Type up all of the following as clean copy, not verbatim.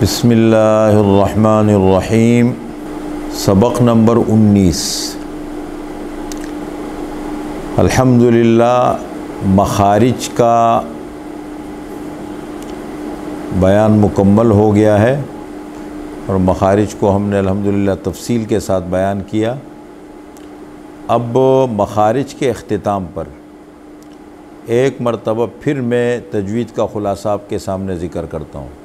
بسم اللہ الرحمن الرحیم۔ سبق نمبر 19۔ الحمدللہ مخارج کا بیان مکمل ہو گیا ہے اور مخارج کو ہم نے الحمدللہ تفصیل کے ساتھ بیان کیا۔ اب مخارج کے اختتام پر ایک مرتبہ پھر میں تجوید کا خلاصہ آپ کے سامنے ذکر کرتا ہوں۔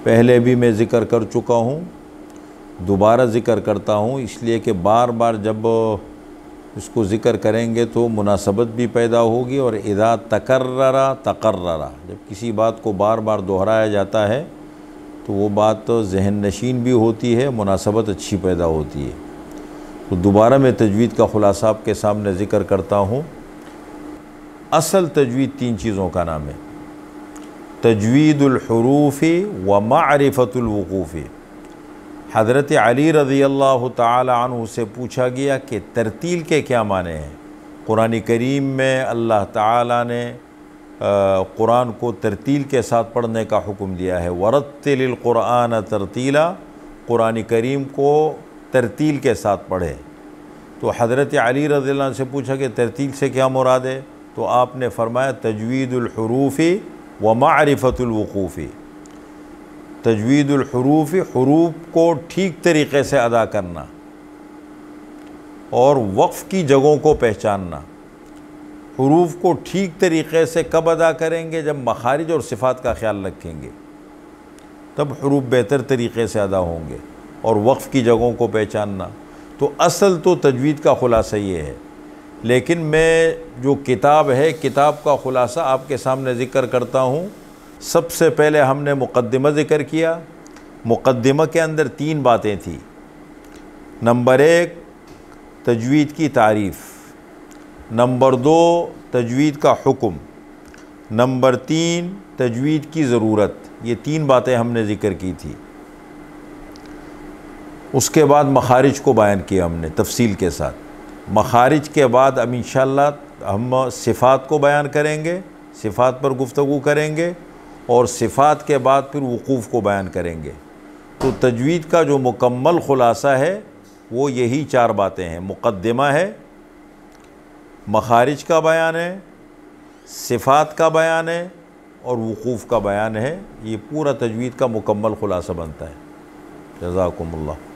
پہلے بھی میں ذکر کر چکا ہوں، دوبارہ ذکر کرتا ہوں، اس لیے کہ بار بار جب اس کو ذکر کریں گے تو مناسبت بھی پیدا ہوگی، اور اذا تقرر، جب کسی بات کو بار بار دہرایا جاتا ہے تو وہ بات ذہن نشین بھی ہوتی ہے، مناسبت اچھی پیدا ہوتی ہے۔ تو دوبارہ میں تجوید کا خلاصہ آپ کے سامنے ذکر کرتا ہوں۔ اصل تجوید 3 چیزوں کا نام ہے: تجوید الحروف و معرفت الوقوف۔ حضرت علی رضی اللہ تعالی عنہ سے پوچھا گیا کہ ترتیل کے کیا معنی ہیں؟ قرآن کریم میں اللہ تعالیٰ نے قرآن کو ترتیل کے ساتھ پڑھنے کا حکم دیا ہے۔ ورتل القرآن ترتیلا، قرآن کریم کو ترتیل کے ساتھ پڑھے۔ تو حضرت علی رضی اللہ عنہ سے پوچھا کہ ترتیل سے کیا مراد ہے؟ تو آپ نے فرمایا تجوید الحروف و معرفت الوقوف۔ تجوید الحروف، حروف کو ٹھیک طریقے سے ادا کرنا اور وقف کی جگہوں کو پہچاننا۔ حروف کو ٹھیک طریقے سے کب ادا کریں گے؟ جب مخارج اور صفات کا خیال رکھیں گے، تب حروف بہتر طریقے سے ادا ہوں گے، اور وقف کی جگہوں کو پہچاننا۔ تو اصل تو تجوید کا خلاصہ یہ ہے، لیکن میں جو کتاب ہے، کتاب کا خلاصہ آپ کے سامنے ذکر کرتا ہوں۔ سب سے پہلے ہم نے مقدمہ ذکر کیا۔ مقدمہ کے اندر 3 باتیں تھیں۔ نمبر 1 تجوید کی تعریف، نمبر 2 تجوید کا حکم، نمبر 3 تجوید کی ضرورت۔ یہ 3 باتیں ہم نے ذکر کی تھی۔ اس کے بعد مخارج کو بیان کیا ہم نے تفصیل کے ساتھ۔ مخارج کے بعد اب انشاءاللہ ہم صفات کو بیان کریں گے، صفات پر گفتگو کریں گے، اور صفات کے بعد پھر وقوف کو بیان کریں گے۔ تو تجوید کا جو مکمل خلاصہ ہے وہ یہی 4 باتیں ہیں: مقدمہ ہے، مخارج کا بیان ہے، صفات کا بیان ہے، اور وقوف کا بیان ہے۔ یہ پورا تجوید کا مکمل خلاصہ بنتا ہے۔ جزاکم اللہ۔